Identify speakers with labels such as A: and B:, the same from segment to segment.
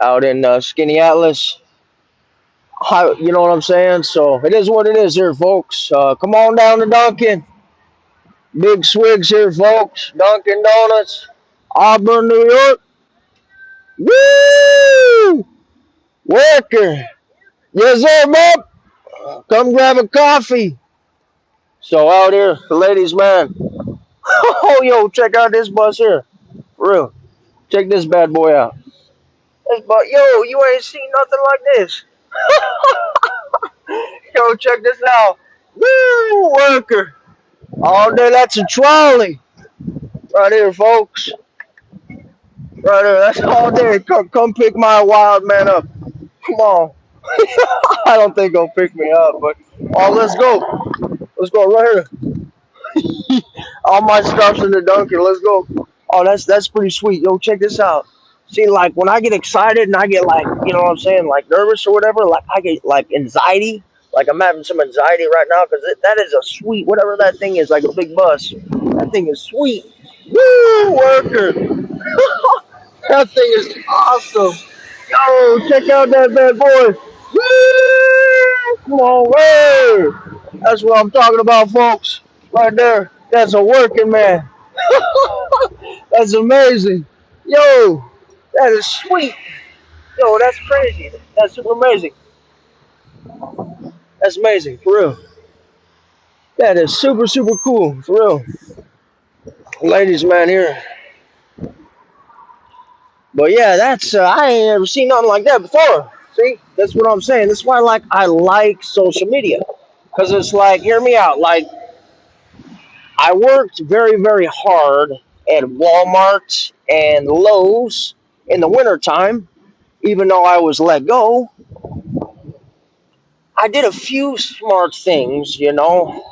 A: out in Skinny Atlas. You know what I'm saying? So it is what it is here, folks. Come on down to Dunkin'. Big swigs here, folks. Dunkin' Donuts, Auburn, New York. Woo! Worker. Yes, sir, Bob. Come grab a coffee. So out here, the ladies, man. Oh, yo, check out this bus here. For real. Check this bad boy out. This bus, yo, you ain't seen nothing like this. Yo, check this out. Woo, worker. All day, that's a trolley. Right here, folks. Right here, that's all day. Come pick my wild man up. Come on. I don't think he'll pick me up, but oh, let's go. Let's go right here. All my stuff's in the Dunkin'. Let's go. Oh, that's pretty sweet. Yo, check this out. See, like when I get excited and I get like, you know what I'm saying, like nervous or whatever, like I get like anxiety. Like I'm having some anxiety right now because that is a sweet, whatever that thing is, like a big bus. That thing is sweet. Woo, worker. That thing is awesome. Yo, check out that bad boy. Woo! Come on, way. That's what I'm talking about, folks. Right there. That's a working man. That's amazing. Yo, that is sweet. Yo, that's crazy. That's super amazing. That's amazing, for real. That is super, super cool, for real. Ladies, man, here. But yeah, that's I ain't ever seen nothing like that before. See, that's what I'm saying. That's why, like, I like social media, cause it's like, hear me out. Like, I worked very, very hard at Walmart and Lowe's in the wintertime, even though I was let go. I did a few smart things, you know.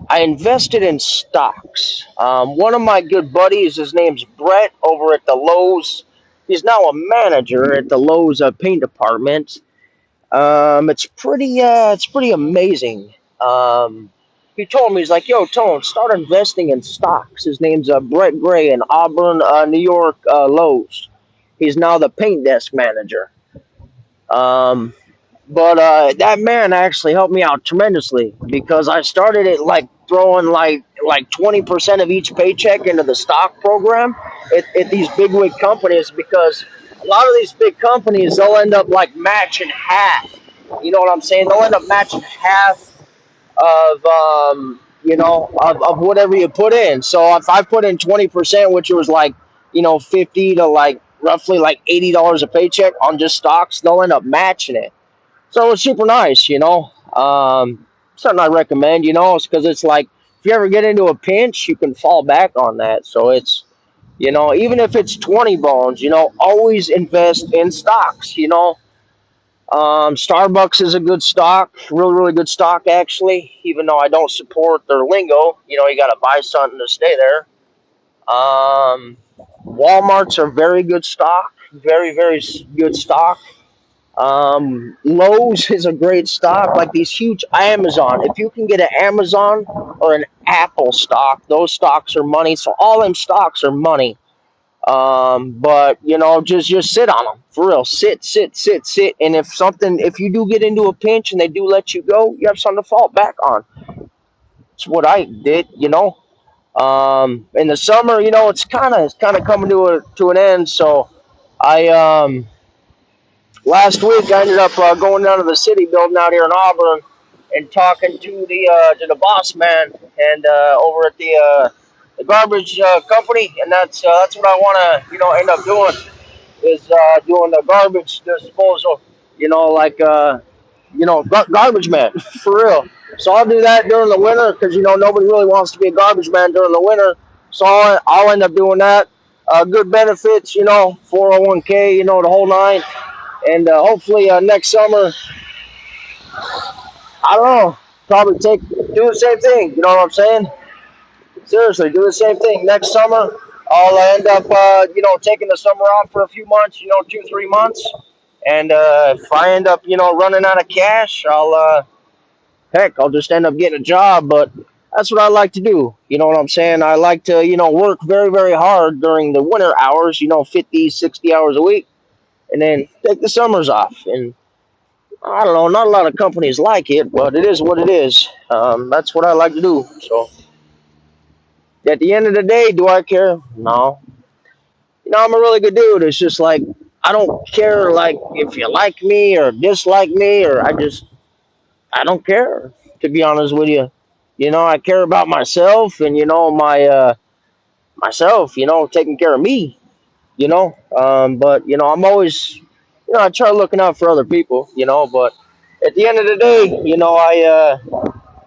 A: I invested in stocks. One of my good buddies, his name's Brett, over at the Lowe's. He's now a manager at the Lowe's paint department. It's pretty amazing. He told me, he's like, "Yo, Tone, start investing in stocks." His name's Brett Gray in Auburn, New York, Lowe's. He's now the paint desk manager. Um, but that man actually helped me out tremendously because I started it like throwing like 20% of each paycheck into the stock program at these bigwig companies because a lot of these big companies they'll end up like matching half. You know what I'm saying? They'll end up matching half of of whatever you put in. So if I put in 20%, which was like 50 to like roughly like $80 a paycheck on just stocks, they'll end up matching it. So it's super nice, something I recommend, it's because it's like if you ever get into a pinch, you can fall back on that. So it's, even if it's 20 bones, always invest in stocks, Starbucks is a good stock, really, really good stock, actually, even though I don't support their lingo. You got to buy something to stay there. Um, Walmart's a very good stock, very, very good stock. Lowe's is a great stock, like these huge Amazon. If you can get an Amazon or an Apple stock, those stocks are money. So all them stocks are money. But just sit on them for real. Sit, sit, sit, sit. And if you do get into a pinch and they do let you go, you have something to fall back on. It's what I did. In the summer, it's kind of coming to an end. So I last week I ended up going down to the city building out here in Auburn and talking to the boss man and over at the garbage company, and that's what I want to end up doing is doing the garbage disposal. Like garbage man for real. So I'll do that during the winter because nobody really wants to be a garbage man during the winter. So I'll end up doing that. Good benefits, 401k, the whole nine. And hopefully next summer, I don't know, probably do the same thing. You know what I'm saying? Seriously, do the same thing next summer. I'll end up, taking the summer off for a few months, 2, 3 months. And if I end up, running out of cash, I'll just end up getting a job. But That's what I like to do. You know what I'm saying? I like to, work very, very hard during the winter hours, 50, 60 hours a week, and then take the summers off. And I don't know, not a lot of companies like it, but it is what it is. That's what I like to do. So at the end of the day, do I care? No. I'm a really good dude. It's just like, I don't care, like, if you like me or dislike me, or I don't care, to be honest with you. I care about myself and, myself, taking care of me, but, I'm always, I try looking out for other people, but at the end of the day,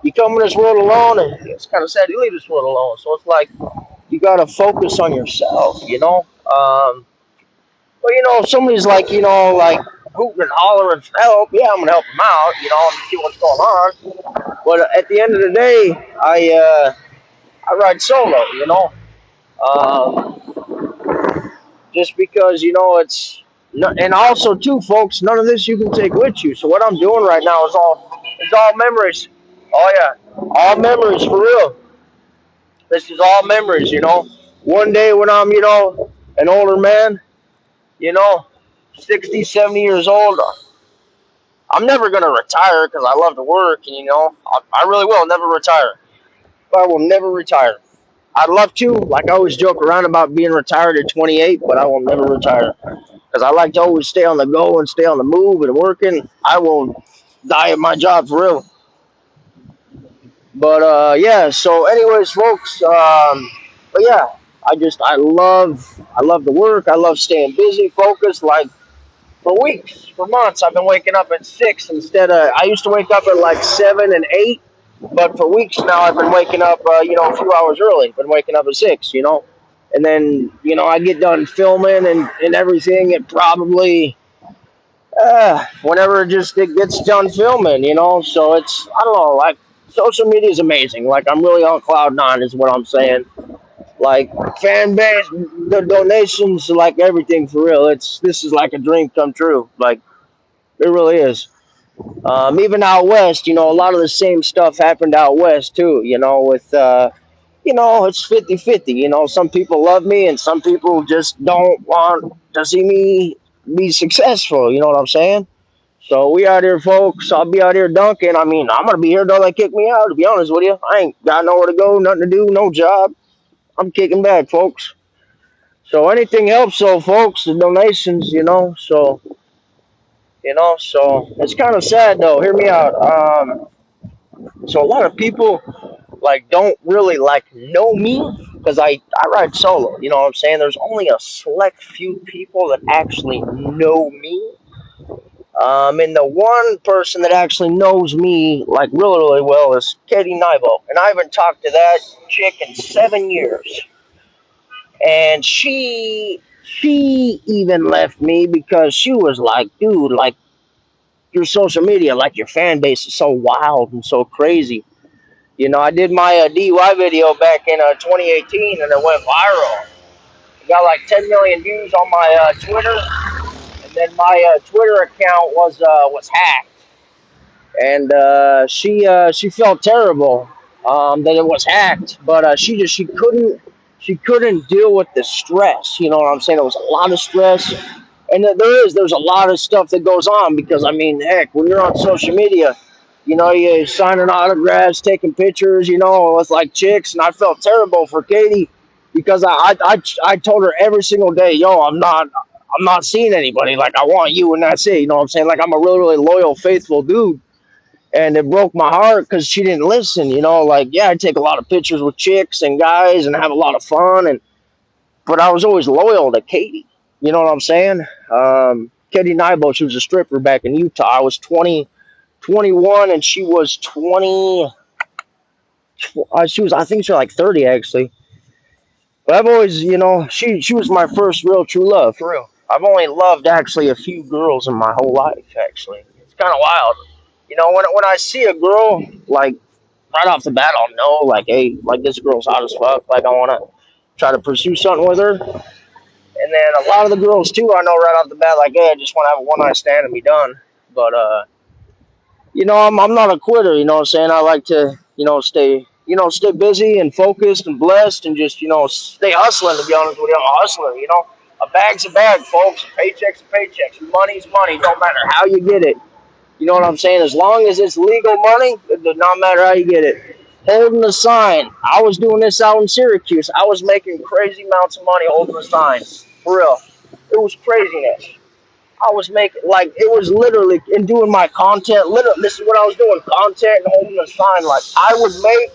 A: you come in this world alone, and it's kind of sad you leave this world alone. So it's like, you got to focus on yourself. But, if somebody's like, like hooting and hollering for help, yeah, I'm going to help them out, and see what's going on. But at the end of the day, I ride solo, um, just because it's no, and also too, folks, none of this you can take with you. So what I'm doing right now is all memories. Oh yeah, all memories for real. This is all memories. One day when I'm an older man, you know 60, 70 years old, I'm never gonna retire because I love to work, and I really will never retire. I will never retire. I'd love to. Like I always joke around about being retired at 28, but I will never retire because I like to always stay on the go and stay on the move and working. I will die at my job for real. But yeah. So, anyways, folks. But yeah, I love the work. I love staying busy, focused. Like for weeks, for months, I've been waking up at 6 instead of. I used to wake up at like 7 and 8, but for weeks now I've been waking up, a few hours early. Been waking up at 6. And then I get done filming and everything. It probably whenever it gets done filming. So it's I don't know. Like social media is amazing. Like I'm really on cloud 9 is what I'm saying. Like fan base, the donations, like everything for real. This is like a dream come true. Like it really is. Even out west, a lot of the same stuff happened out west too. With it's 50-50. Some people love me and some people just don't want to see me be successful. You know what I'm saying? So we out here, folks. I'll be out here dunking. I mean, I'm gonna be here till they kick me out. To be honest with you, I ain't got nowhere to go, nothing to do, no job. I'm kicking back, folks. So anything helps, so folks, the donations, so it's kind of sad though. Hear me out. So a lot of people like don't really like know me because I ride solo. You know what I'm saying? There's only a select few people that actually know me. And the one person that actually knows me like really, really well is Katie Nybo. And I haven't talked to that chick in 7 years. And she even left me because she was like, dude, like your social media, like your fan base is so wild and so crazy. I did my DUI video back in 2018 and it went viral. It got like 10 million views on my Twitter. And then my Twitter account was hacked. And she felt terrible that it was hacked, but she couldn't deal with the stress. You know what I'm saying? There was a lot of stress, and there's a lot of stuff that goes on because I mean, heck, when you're on social media, you're signing autographs, taking pictures, with like chicks, and I felt terrible for Katie because I told her every single day, yo, I'm not seeing anybody. Like I want you, and that's it. You know what I'm saying? Like I'm a really, really loyal, faithful dude, and it broke my heart because she didn't listen. Like yeah, I take a lot of pictures with chicks and guys and have a lot of fun, and but I was always loyal to Katie. You know what I'm saying? Katie Nybo, she was a stripper back in Utah. I was 20, 21, and she was 20. I think she was like 30 actually. But I've always, she was my first real true love for real. I've only loved actually a few girls in my whole life. Actually, it's kind of wild. When I see a girl like right off the bat, I'll know like, hey, like this girl's hot as fuck. Like I want to try to pursue something with her. And then a lot of the girls too, I know right off the bat, like, hey, I just want to have a one night stand and be done. But I'm not a quitter. You know what I'm saying? I like to stay. stay busy and focused and blessed and just, stay hustling, to be honest with you. I'm a hustler, A bag's a bag, folks. A paycheck's a paycheck. Money's money. Don't matter how you get it. You know what I'm saying? As long as it's legal money, it does not matter how you get it. Holding a sign. I was doing this out in Syracuse. I was making crazy amounts of money holding a sign. For real. It was craziness. I was making, like, it was literally, in doing my content, literally, this is what I was doing, content and holding a sign. Like, I would make,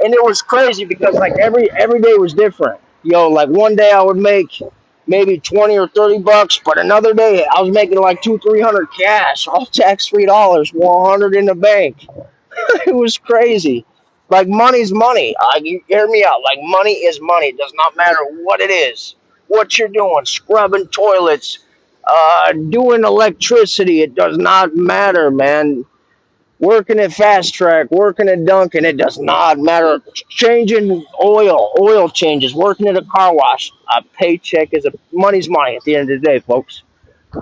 A: and it was crazy because, like, every day was different. Like, one day I would make maybe 20 or 30 bucks, but another day I was making like 200-300 cash, all tax-free dollars, 100 in the bank. It was crazy. Like, money's money. You hear me out. Like, money is money. It does not matter what it is, what you're doing, scrubbing toilets, doing electricity. It does not matter, man. Working at Fast Track, working at Dunkin', it does not matter. Changing oil changes, working at a car wash. A paycheck is money's money at the end of the day, folks.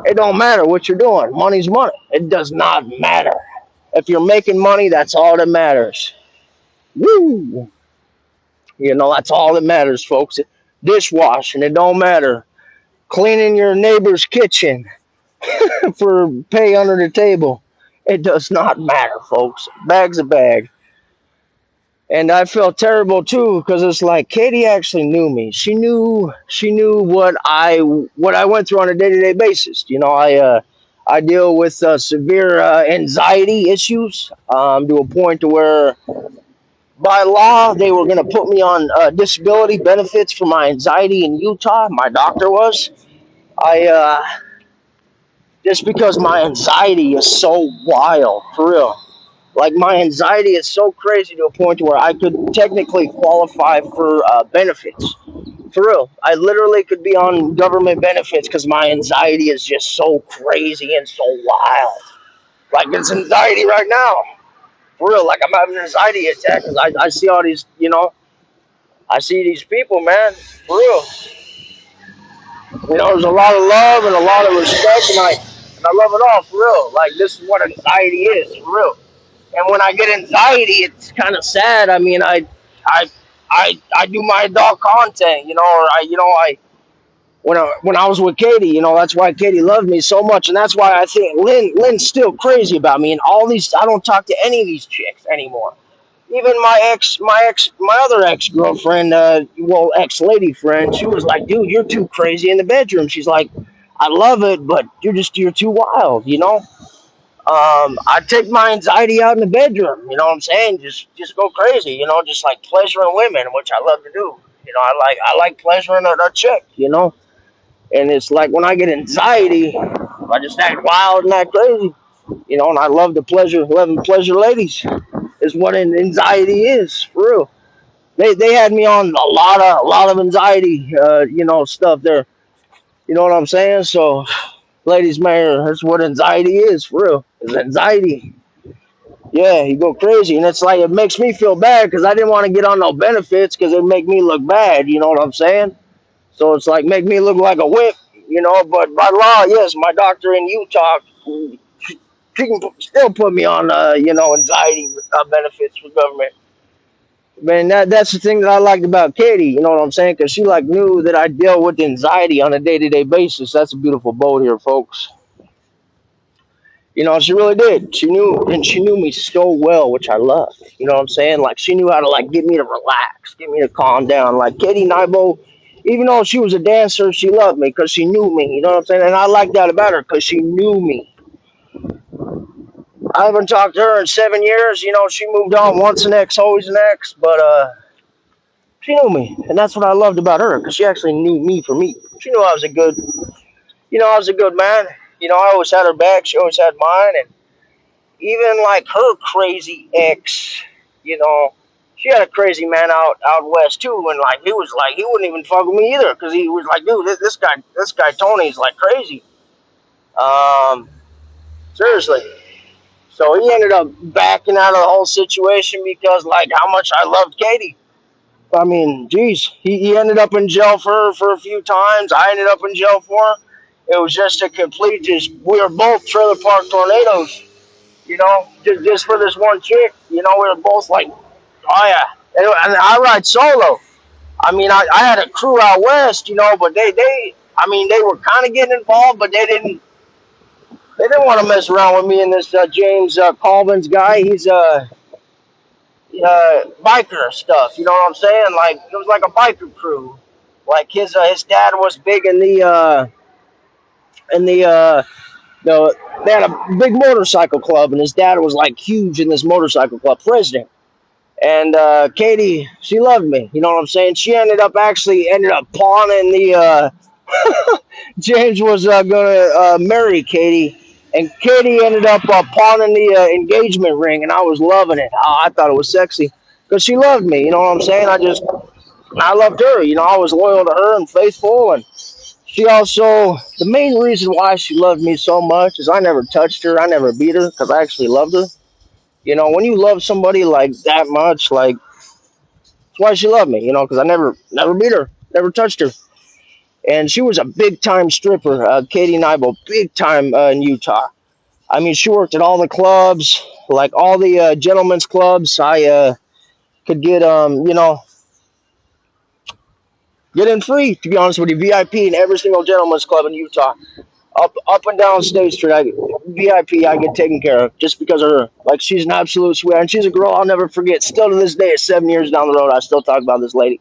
A: It don't matter what you're doing. Money's money. It does not matter. If you're making money, that's all that matters. Woo! That's all that matters, folks. Dishwashing, it don't matter. Cleaning your neighbor's kitchen for pay under the table. It does not matter, folks. Bag's a bag. And I felt terrible too because it's like Katie actually knew me. She knew what I went through on a day-to-day basis. I deal with severe anxiety issues to a point to where by law they were going to put me on disability benefits for my anxiety in Utah. My doctor was. I Just because my anxiety is so wild, for real. Like, my anxiety is so crazy to a point where I could technically qualify for benefits. For real, I literally could be on government benefits because my anxiety is just so crazy and so wild. Like, it's anxiety right now. For real, like, I'm having an anxiety attack because I see all these, I see these people, man. For real, there's a lot of love and a lot of respect, and I love it all. For real, like, this is what anxiety is. For real. And when I get anxiety, it's kind of sad. I mean, I do my adult content, or when I was with Katie, that's why Katie loved me so much, and that's why I think Lynn's still crazy about me, and all these. I don't talk to any of these chicks anymore. Even my other ex girlfriend, ex lady friend, she was like, dude, you're too crazy in the bedroom. She's like, I love it, but you're too wild. I take my anxiety out in the bedroom. You know what I'm saying? Just go crazy. Just like pleasuring women, which I love to do. I like pleasuring a chick. And it's like when I get anxiety, I just act wild and act crazy. And I love the pleasure, loving pleasure ladies. Is what an anxiety is for real. They had me on a lot of anxiety, stuff there. You know what I'm saying? So, ladies, man, that's what anxiety is for real. It's anxiety. Yeah, you go crazy, and it's like it makes me feel bad because I didn't want to get on no benefits because it make me look bad. You know what I'm saying? So it's like make me look like a whip. But by law, yes, my doctor in Utah, she can still put me on, anxiety benefits for government. Man, that's the thing that I liked about Katie. You know what I'm saying? Because she like knew that I deal with anxiety on a day-to-day basis. That's a beautiful boat here, folks. She really did. She knew, and she knew me so well, which I loved. You know what I'm saying? Like, she knew how to, like, get me to relax, get me to calm down. Like, Katie Nybo, even though she was a dancer, she loved me because she knew me. You know what I'm saying? And I like that about her because she knew me. I haven't talked to her in 7 years. She moved on, once an ex, always an ex. But, she knew me. And that's what I loved about her because she actually knew me for me. She knew I was a good man. I always had her back. She always had mine. And even like her crazy ex, you know, she had a crazy man out west too, and like he wouldn't even fuck with me either because he was like, dude, this guy Tony's like crazy. Um, Seriously. So he ended up backing out of the whole situation because like how much I loved Katie. I mean, geez, he ended up in jail for a few times. I ended up in jail for her. It was just a complete we were both trailer park tornadoes. Just for this one chick. We were both like Oh yeah, and I ride solo. I mean, I had a crew out west, but I mean, they were kind of getting involved, but they didn't want to mess around with me and this James Colvin's guy. He's biker stuff. You know what I'm saying? Like it was like a biker crew. Like his dad was big in the they had a big motorcycle club, and his dad was like huge in this motorcycle club, president. And Katie, she loved me. You know what I'm saying? She ended up pawning the. James was gonna marry Katie, and Katie ended up pawning the engagement ring, and I was loving it. Oh, I thought it was sexy because she loved me. You know what I'm saying? I loved her. I was loyal to her and faithful, and she also the main reason why she loved me so much is I never touched her, I never beat her because I actually loved her. When you love somebody like that much, like that's why she loved me. Because I never beat her, never touched her, and she was a big time stripper. Katie and I both big time in Utah. I mean, she worked at all the clubs, like all the gentlemen's clubs. I could get in free. To be honest with you, VIP in every single gentlemen's club in Utah. Up and down State Street, VIP, I get taken care of just because of her. Like she's an absolute sweetheart, and she's a girl I'll never forget. Still to this day, at 7 years down the road, I still talk about this lady.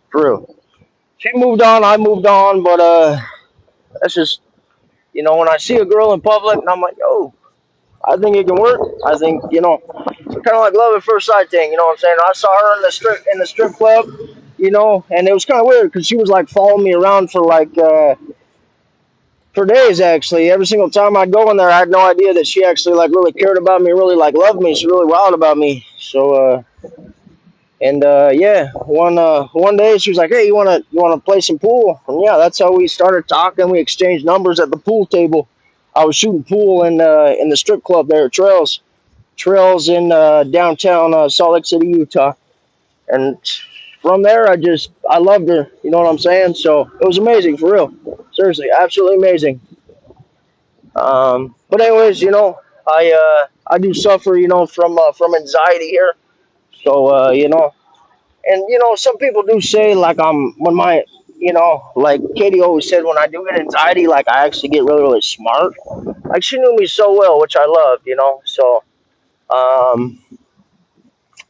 A: For real. She moved on, I moved on, but that's just when I see a girl in public, and I'm like, yo, I think it can work. I think it's kind of like love at first sight thing. You know what I'm saying? I saw her in the strip club, and it was kind of weird because she was like following me around for days actually. Every single time I'd go in there, I had no idea that she actually like really cared about me, really like loved me. She's really wild about me. So and yeah, one day she was like, "Hey, you wanna play some pool?" And yeah, that's how we started talking. We exchanged numbers at the pool table. I was shooting pool in the strip club there, Trails in downtown Salt Lake City, Utah. And from there, I loved her. You know what I'm saying? So it was amazing for real. Seriously, absolutely amazing. But anyways, I do suffer, from anxiety here. So and some people do say like when my like Katie always said when I do get anxiety, like I actually get really really smart. Like she knew me so well, which I loved. So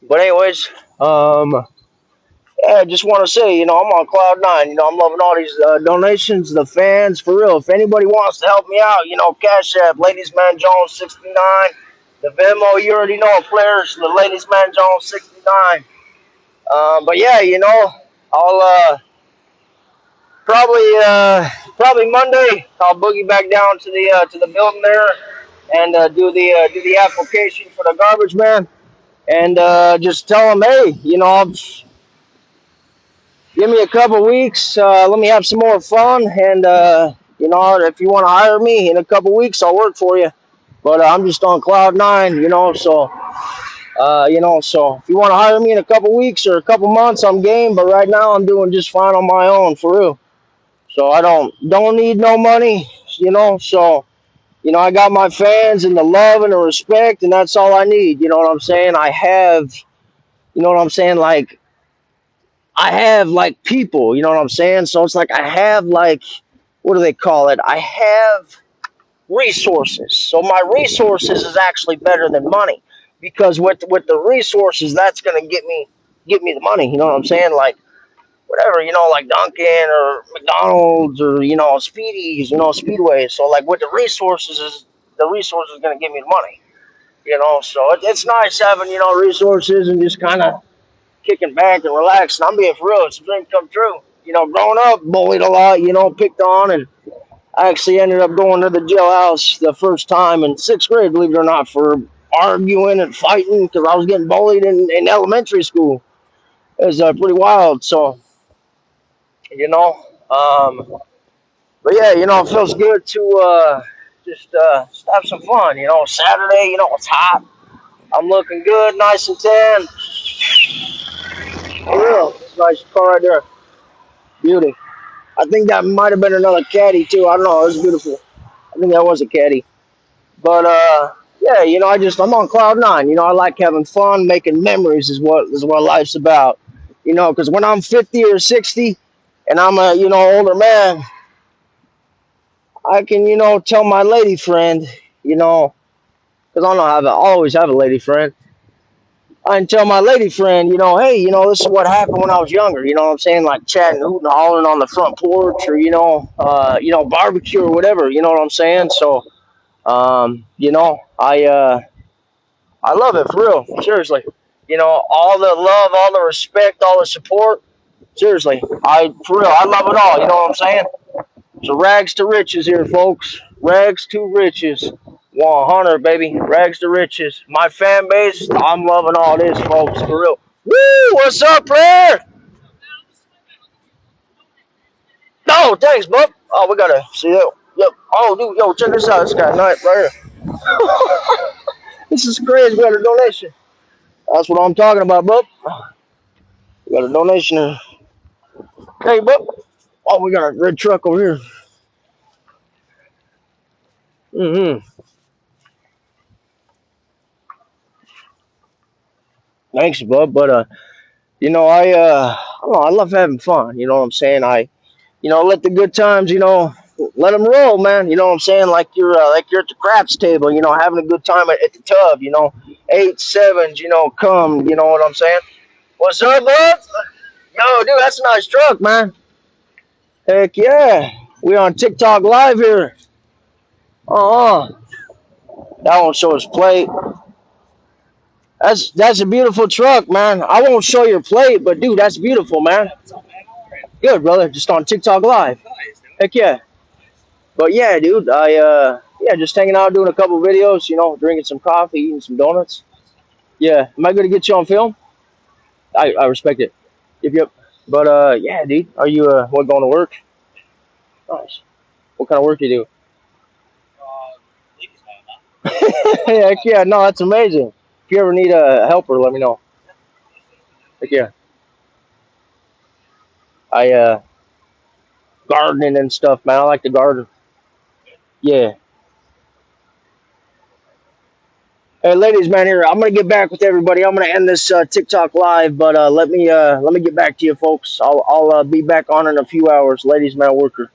A: but anyways, yeah, I just want to say, I'm on cloud nine. I'm loving all these donations, the fans, for real. If anybody wants to help me out, Cash App, Ladies Man Jones 69. The Venmo, you already know, players, the Ladies Man Jones 69. But yeah, I'll probably Monday. I'll boogie back down to the building there and do the application for the garbage man and just tell them, hey, give me a couple weeks. Let me have some more fun, and if you want to hire me in a couple weeks, I'll work for you. But I'm just on cloud nine, So, so if you want to hire me in a couple weeks or a couple months, I'm game. But right now, I'm doing just fine on my own, for real. So I don't need no money, So I got my fans and the love and the respect, and that's all I need. You know what I'm saying? You know what I'm saying? Like I have like people, you know what I'm saying? So it's like I have like what do they call it? I have resources. So my resources is actually better than money because with the resources that's going to get me the money, you know what I'm saying? Like whatever, like Dunkin' or McDonald's or Speedies, Speedway. So like with the resources going to give me the money, So it's nice having resources and just kind of kicking back and relaxing. I'm being for real. It's a dream come true. Growing up, bullied a lot, picked on, and I actually ended up going to the jailhouse the first time in sixth grade, believe it or not, for arguing and fighting because I was getting bullied in elementary school. It was pretty wild. So, you know, um, but yeah, it feels good to just have some fun. Saturday, it's hot. I'm looking good, nice and tan. For real, it's a nice car right there. Beauty. I think that might have been another caddy too. I don't know. It was beautiful. I think that was a caddy. But yeah, I'm on cloud nine. I like having fun, making memories is what life's about. Because when I'm 50 or 60, and I'm a older man, I can tell my lady friend, because I don't have I always have a lady friend. I can tell my lady friend, hey, this is what happened when I was younger. You know what I'm saying? Like chatting, hooting, hollering on the front porch, or barbecue or whatever. You know what I'm saying? So, I love it for real. Seriously. All the love, all the respect, all the support. Seriously, for real, I love it all. You know what I'm saying? So rags to riches here, folks. Rags to riches. 100, baby. Rags to riches. My fan base, I'm loving all this, folks. For real. Woo! What's up, player? No, thanks, bub. Oh, we gotta see that. Yep. Oh, dude, yo, check this out. This guy, nice right here. This is crazy. We got a donation. That's what I'm talking about, bub. We got a donation here. Hey, bub. Oh, we got a red truck over here. Mm-hmm. Thanks, bub. But I don't know, I love having fun. You know what I'm saying? Let the good times, let them roll, man. You know what I'm saying? Like you're at the craps table, having a good time at the tub. Eight sevens, come. You know what I'm saying? What's up, bub? Yo, dude, that's a nice truck, man. Heck yeah, we on TikTok live here. Uh-uh. That won't show his plate. That's a beautiful truck, man. I won't show your plate, but dude, that's beautiful, man. Good, brother. Just on TikTok live. Heck yeah. But yeah, dude, yeah, just hanging out, doing a couple videos, drinking some coffee, eating some donuts. Yeah, am I gonna get you on film? I respect it. Yep, yep. But yeah, dude, are you what going to work? Nice. What kind of work you do? Heck yeah, no, that's amazing. If you ever need a helper, let me know. Heck yeah, I gardening and stuff, man. I like to garden. Yeah. Hey, ladies, man, here I'm gonna get back with everybody. I'm gonna end this TikTok live, but let me get back to you, folks. I'll be back on in a few hours. Ladies, man, worker.